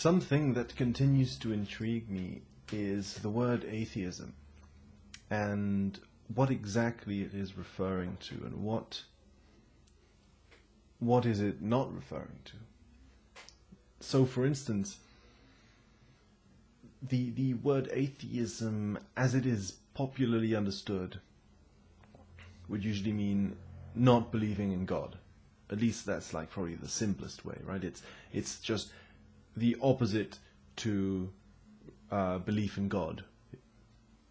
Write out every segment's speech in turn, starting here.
Something that continues to intrigue me is the word atheism, and what exactly it is referring to, and what is it not referring to. So, for instance, the word atheism, as it is popularly understood, would usually mean not believing in God. At least that's like probably the simplest way, right? It's just the opposite to belief in God.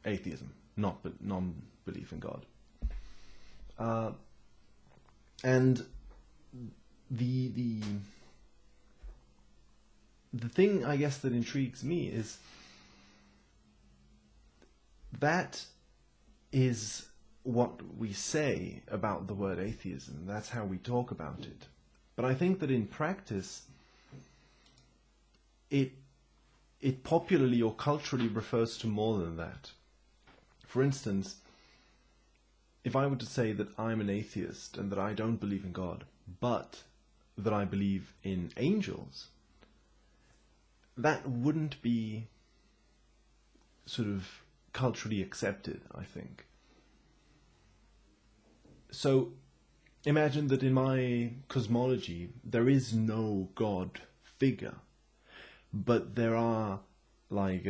Atheism, non-belief in God. And the thing, I guess, that intrigues me is that is what we say about the word atheism. That's how we talk about it. But I think that in practice, it popularly or culturally refers to more than that. For instance, if I were to say that I'm an atheist and that I don't believe in God, but that I believe in angels, that wouldn't be sort of culturally accepted, I think. So imagine that in my cosmology there is no God figure, but there are like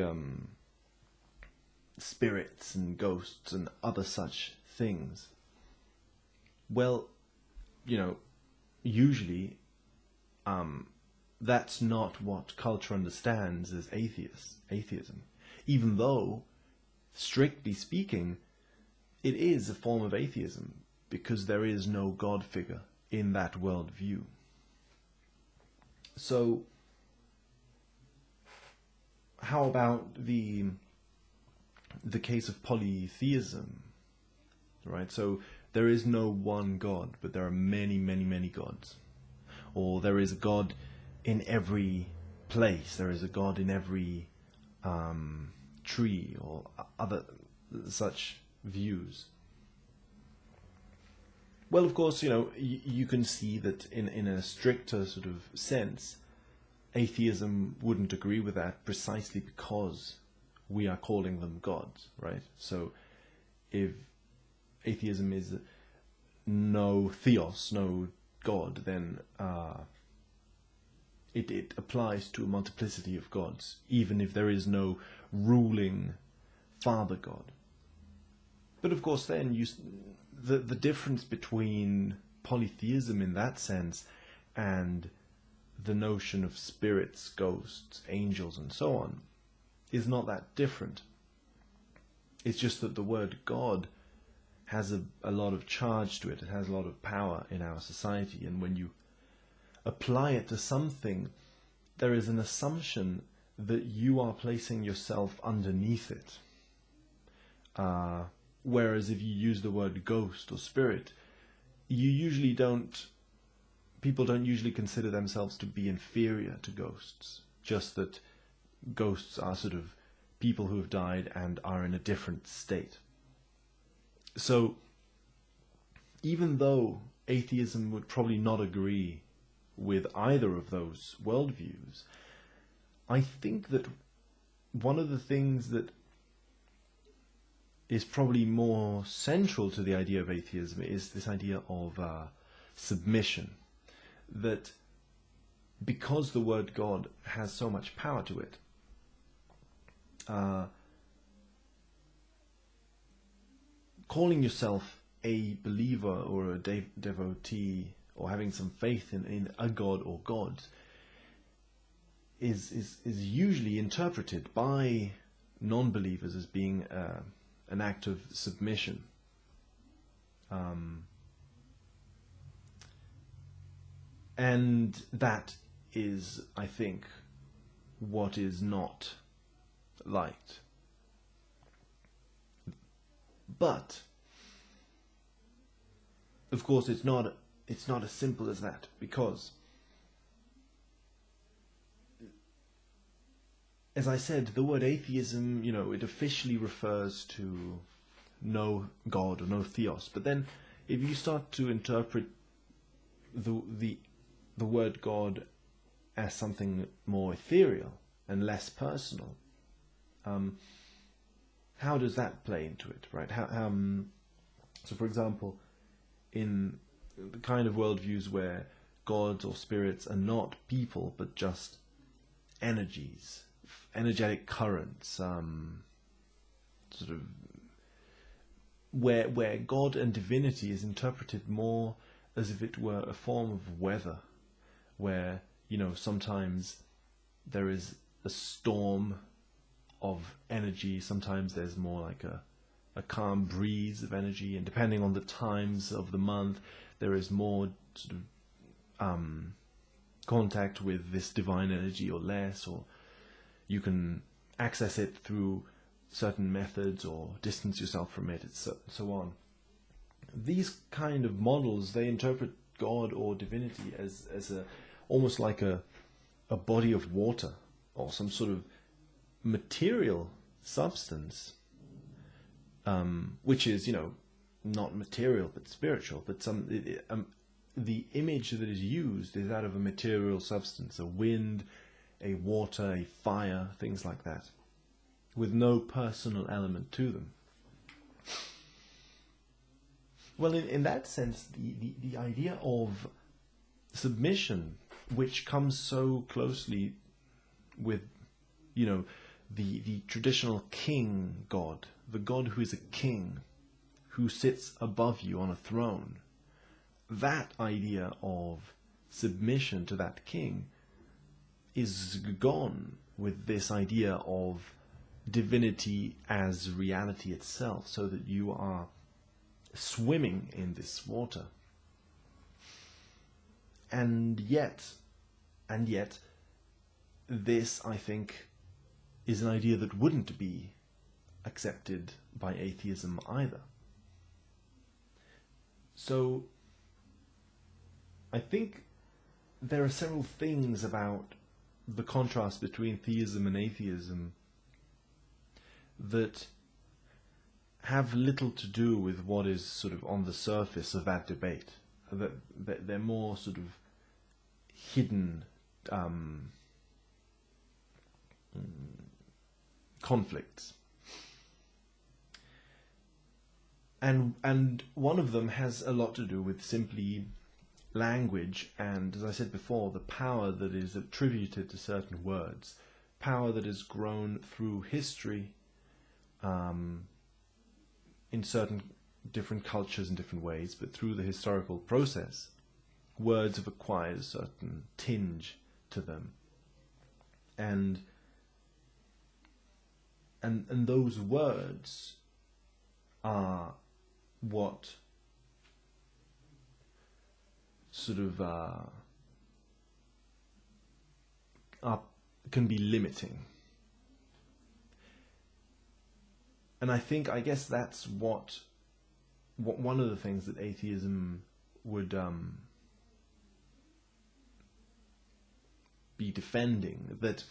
spirits and ghosts and other such things. Well, usually that's not what culture understands as atheism, even though, strictly speaking, it is a form of atheism, because there is no God figure in that worldview. So, how about the case of polytheism, right? So there is no one God, but there are many, many, many gods. Or there is a God in every place. There is a God in every tree, or other such views. Well, of course, you can see that in a stricter sort of sense, atheism wouldn't agree with that, precisely because we are calling them gods, right? So if atheism is no theos, no God, then it applies to a multiplicity of gods, even if there is no ruling father god. But of course then the difference between polytheism in that sense and the notion of spirits, ghosts, angels, and so on is not that different. It's just that the word God has a lot of charge to it. It has a lot of power in our society, and when you apply it to something, there is an assumption that you are placing yourself underneath it. Whereas if you use the word ghost or spirit, people don't usually consider themselves to be inferior to ghosts, just that ghosts are sort of people who have died and are in a different state. So, even though atheism would probably not agree with either of those worldviews, I think that one of the things that is probably more central to the idea of atheism is this idea of submission. That because the word God has so much power to it, calling yourself a believer or a devotee, or having some faith in a god or gods, is usually interpreted by non-believers as being an act of submission. And that is, I think, what is not liked. But of course it's not as simple as that, because as I said, the word atheism, it officially refers to no God or no theos. But then if you start to interpret the word God as something more ethereal and less personal, how does that play into it, right? So, for example, in the kind of worldviews where gods or spirits are not people, but just energies, energetic currents, sort of where God and divinity is interpreted more as if it were a form of weather, where, sometimes there is a storm of energy, sometimes there's more like a calm breeze of energy, and depending on the times of the month, there is more sort of contact with this divine energy or less, or you can access it through certain methods or distance yourself from it, and so on. These kind of models, they interpret God or divinity as almost like a body of water or some sort of material substance, which is, not material but spiritual, but the image that is used is that of a material substance, a wind, a water, a fire, things like that, with no personal element to them. Well, in that sense, the idea of submission, which comes so closely with, the traditional king god, the god who is a king, who sits above you on a throne, that idea of submission to that king is gone with this idea of divinity as reality itself, so that you are swimming in this water. And yet, this, I think, is an idea that wouldn't be accepted by atheism either. So, I think there are several things about the contrast between theism and atheism that have little to do with what is sort of on the surface of that debate. That they're more sort of hidden conflicts. And one of them has a lot to do with simply language and, as I said before, the power that is attributed to certain words, power that has grown through history, in certain different cultures in different ways, but through the historical process, words have acquired a certain tinge to them. And those words are what sort of can be limiting. And I guess that's what one of the things that atheism would be defending, that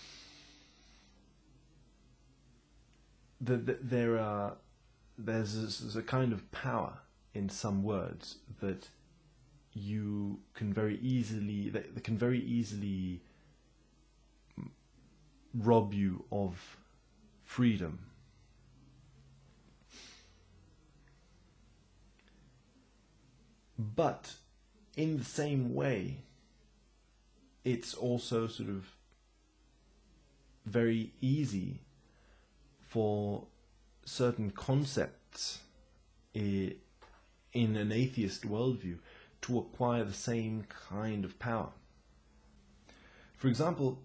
there's a kind of power in some words that you can very easily, that can very easily rob you of freedom. But in the same way, it's also sort of very easy for certain concepts in an atheist worldview to acquire the same kind of power. For example,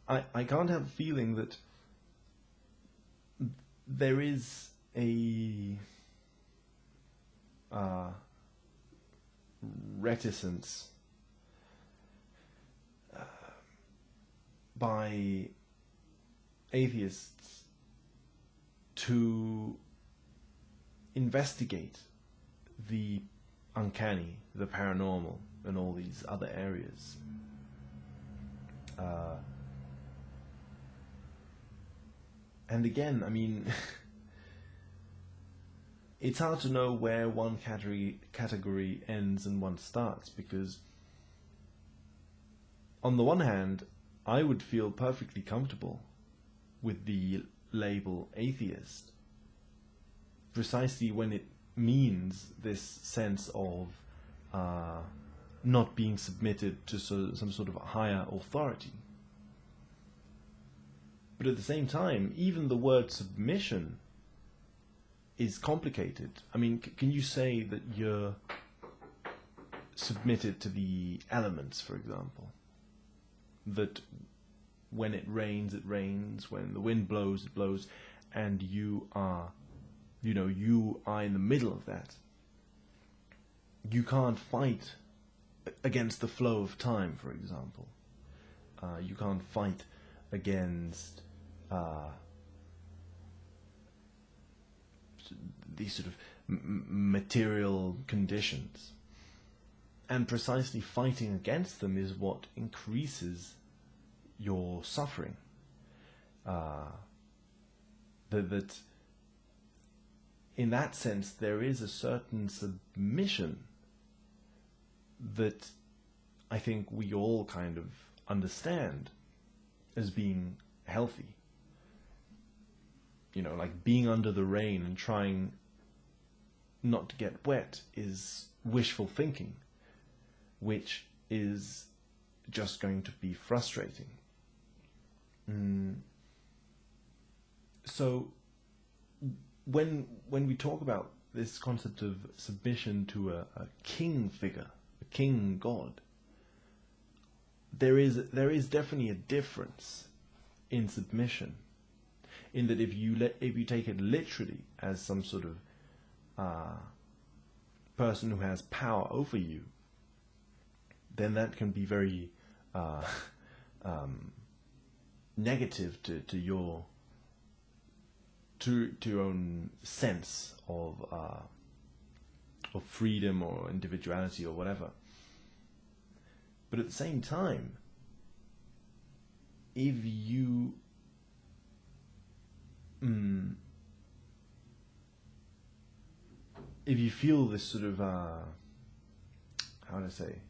I can't help feeling that there is a reticence by atheists to investigate the uncanny, the paranormal, and all these other areas. And again, I mean, it's hard to know where one category ends and one starts, because on the one hand, I would feel perfectly comfortable with the label atheist, precisely when it means this sense of not being submitted to some sort of higher authority. But at the same time, even the word submission is complicated. I mean, can you say that you're submitted to the elements, for example? That when it rains, when the wind blows, it blows, and you are in the middle of that. You can't fight against the flow of time, for example. You can't fight against these sort of material conditions. And precisely fighting against them is what increases your suffering. That in that sense there is a certain submission that I think we all kind of understand as being healthy. Like being under the rain and trying not to get wet is wishful thinking, which is just going to be frustrating. So when we talk about this concept of submission to a king figure, a king god, there is definitely a difference in submission, in that if you take it literally as some sort of person who has power over you, then that can be very negative to your own sense of freedom or individuality or whatever. But at the same time, if you feel this sort of how to say,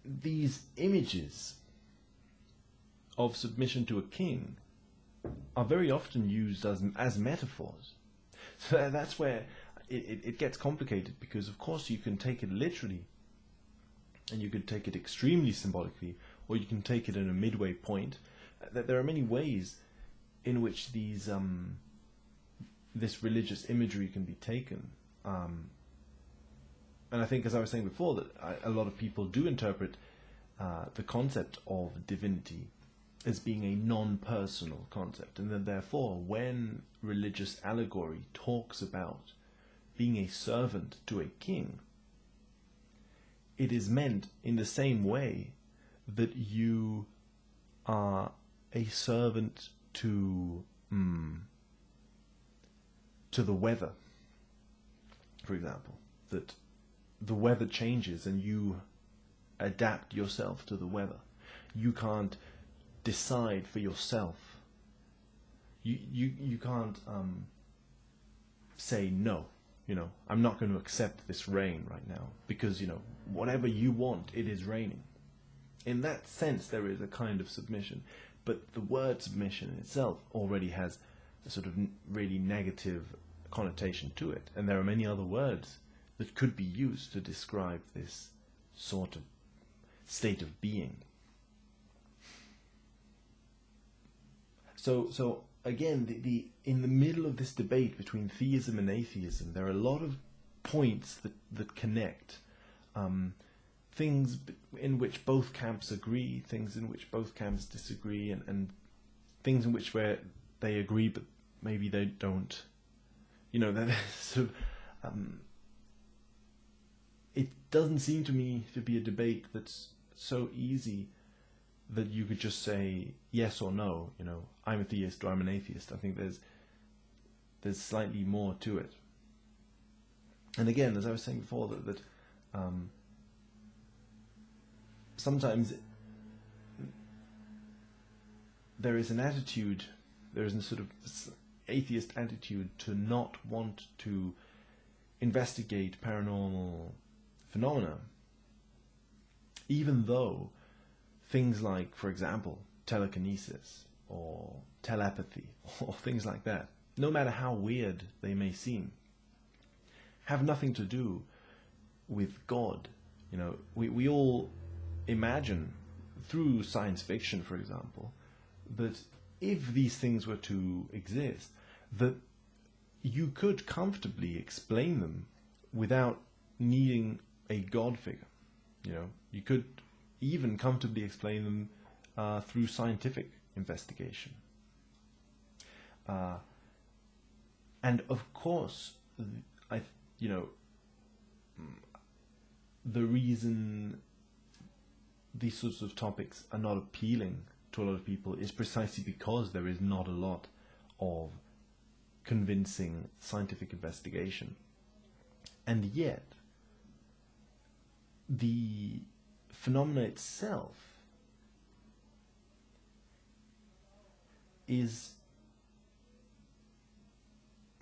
these images of submission to a king are very often used as metaphors. So that's where it gets complicated, because of course you can take it literally, and you could take it extremely symbolically, or you can take it in a midway point. There are many ways in which this religious imagery can be taken. And I think, as I was saying before, that a lot of people do interpret the concept of divinity as being a non-personal concept, and that therefore when religious allegory talks about being a servant to a king, it is meant in the same way that you are a servant to the weather, for example, that the weather changes and you adapt yourself to the weather. You can't decide for yourself. You can't say no. I'm not going to accept this rain right now because whatever you want, it is raining. In that sense, there is a kind of submission, but the word submission in itself already has a sort of really negative connotation to it, and there are many other words that could be used to describe this sort of state of being. So again, in the middle of this debate between theism and atheism, there are a lot of points that connect. Things in which both camps agree, things in which both camps disagree, and things in which where they agree but maybe they don't. That sort of, it doesn't seem to me to be a debate that's so easy that you could just say yes or no. I'm a theist or I'm an atheist. I think there's slightly more to it. And again, as I was saying before, that sometimes there is a sort of atheist attitude to not want to investigate paranormal phenomena, even though things like, for example, telekinesis or telepathy or things like that, no matter how weird they may seem, have nothing to do with God. You know, we all imagine through science fiction, for example, that if these things were to exist, that you could comfortably explain them without needing a God figure. You know, you could even comfortably explain them through scientific investigation. And of course, the reason these sorts of topics are not appealing to a lot of people is precisely because there is not a lot of convincing scientific investigation. And yet, the phenomena itself is,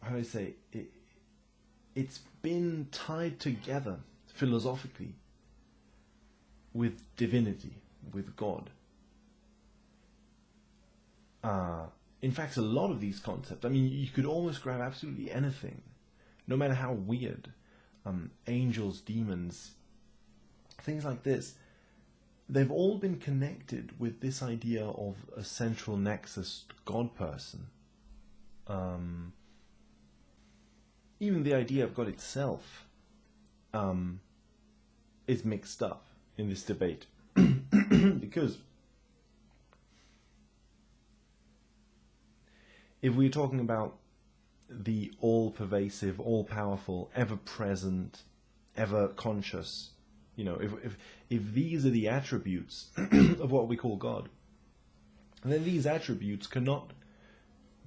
how do I say, it's been tied together philosophically with divinity, with God. In fact, a lot of these concepts, I mean, you could almost grab absolutely anything, no matter how weird, angels, demons, things like this, they've all been connected with this idea of a central nexus God person. Even the idea of God itself is mixed up in this debate. Because if we're talking about the all-pervasive, all-powerful, ever-present, ever-conscious, you know, if these are the attributes of what we call God, then these attributes cannot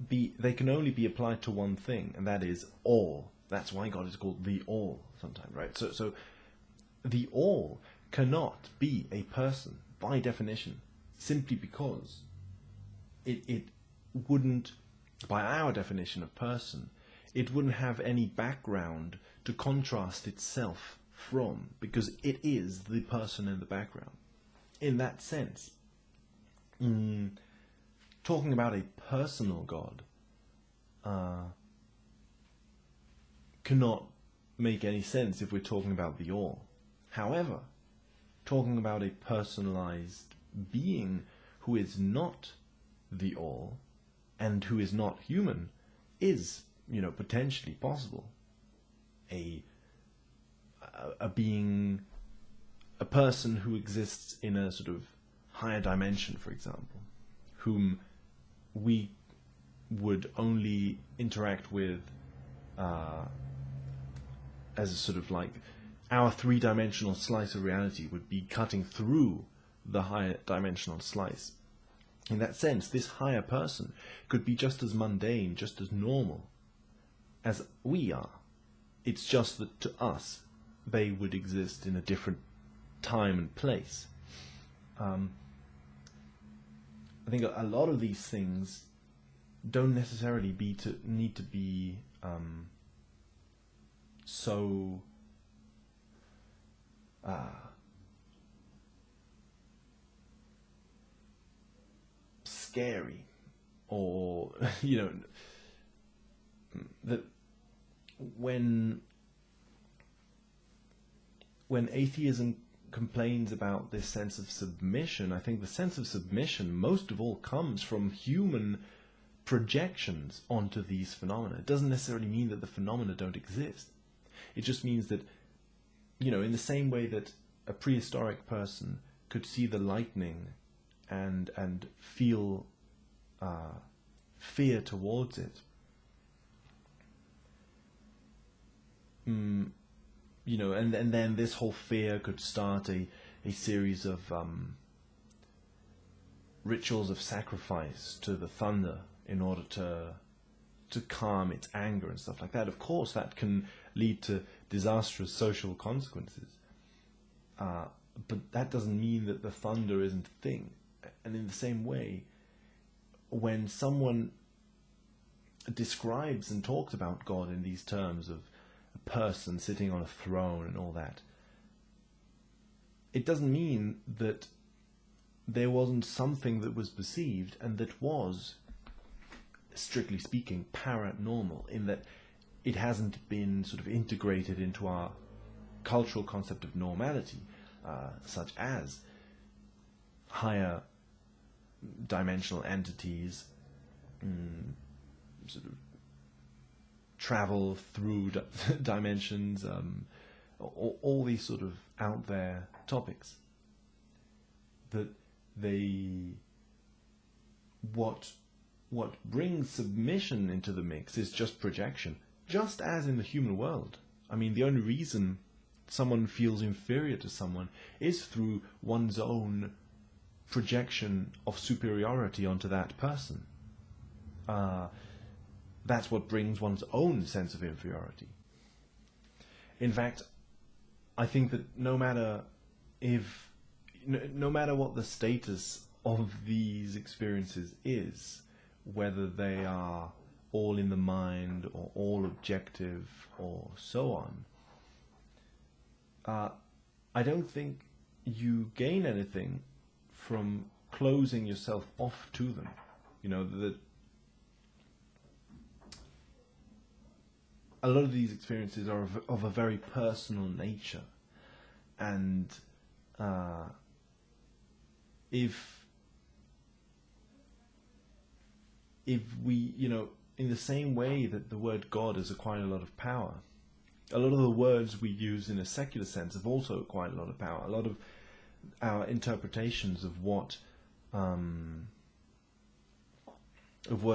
be, they can only be applied to one thing, and that is all. That's why God is called the all sometimes, right? So the all cannot be a person by definition, simply because it wouldn't, by our definition of person, it wouldn't have any background to contrast itself from, because it is the person in the background. In that sense, talking about a personal God cannot make any sense if we're talking about the all. However, talking about a personalized being who is not the all and who is not human is, you know, potentially possible. A being, a person who exists in a sort of higher dimension, for example, whom we would only interact with as a sort of like our three-dimensional slice of reality would be cutting through the higher dimensional slice. In that sense, this higher person could be just as mundane, just as normal as we are. It's just that to us, they would exist in a different time and place. I think a lot of these things don't necessarily need to be so scary, or you know, that when atheism complains about this sense of submission, I think the sense of submission most of all comes from human projections onto these phenomena. It doesn't necessarily mean that the phenomena don't exist. It just means that, you know, in the same way that a prehistoric person could see the lightning and feel fear towards it, you know, and then this whole fear could start a series of rituals of sacrifice to the thunder in order to calm its anger and stuff like that. Of course, that can lead to disastrous social consequences. But that doesn't mean that the thunder isn't a thing. And in the same way, when someone describes and talks about God in these terms of a person sitting on a throne and all that, it doesn't mean that there wasn't something that was perceived and that was, strictly speaking, paranormal, in that it hasn't been sort of integrated into our cultural concept of normality, such as higher dimensional entities, sort of travel through dimensions, all these sort of out there topics. That what brings submission into the mix is just projection, just as in the human world. I mean, the only reason someone feels inferior to someone is through one's own projection of superiority onto that person. That's what brings one's own sense of inferiority. In fact, I think that no matter what the status of these experiences is, whether they are all in the mind or all objective or so on, I don't think you gain anything from closing yourself off to them. You know, that a lot of these experiences are of a very personal nature, and if we, you know, in the same way that the word God has acquired a lot of power, a lot of the words we use in a secular sense have also acquired a lot of power. A lot of our interpretations of what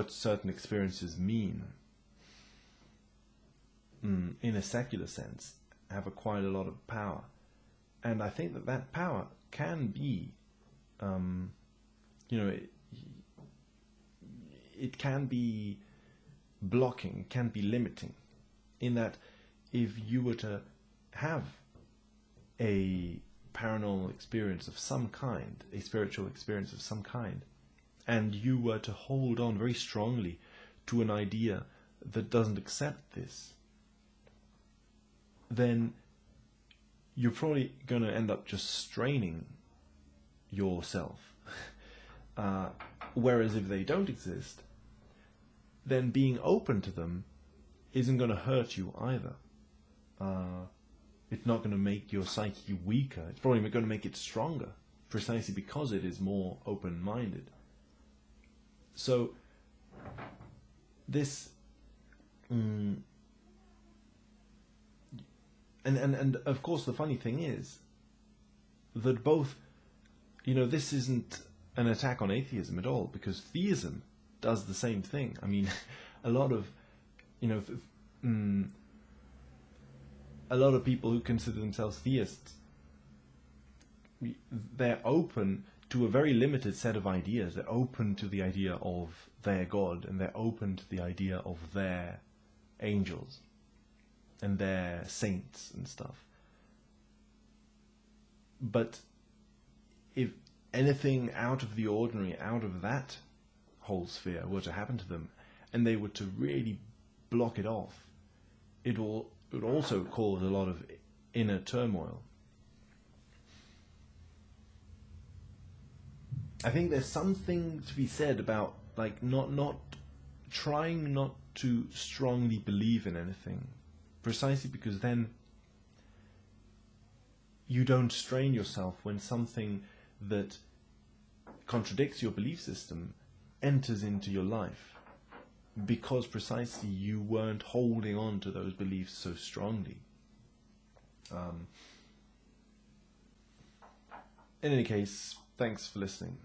certain experiences mean in a secular sense have acquired a lot of power. And I think that power can be, it can be blocking, it can be limiting, in that if you were to have a paranormal experience of some kind, a spiritual experience of some kind, and you were to hold on very strongly to an idea that doesn't accept this, then you're probably going to end up just straining yourself. Whereas if they don't exist, then being open to them isn't going to hurt you either. It's not going to make your psyche weaker. It's probably going to make it stronger, precisely because it is more open-minded. So this, and of course the funny thing is that both, you know, this isn't an attack on atheism at all, because theism does the same thing. I mean, a lot of, you know, a lot of people who consider themselves theists, they're open to a very limited set of ideas. They're open to the idea of their God, and they're open to the idea of their angels and their saints and stuff. But if anything out of the ordinary, out of that whole sphere were to happen to them, and they were to really block it off, it would also cause a lot of inner turmoil. I think there's something to be said about, like, not trying not to strongly believe in anything, precisely because then you don't strain yourself when something that contradicts your belief system enters into your life, because precisely you weren't holding on to those beliefs so strongly. In any case, thanks for listening.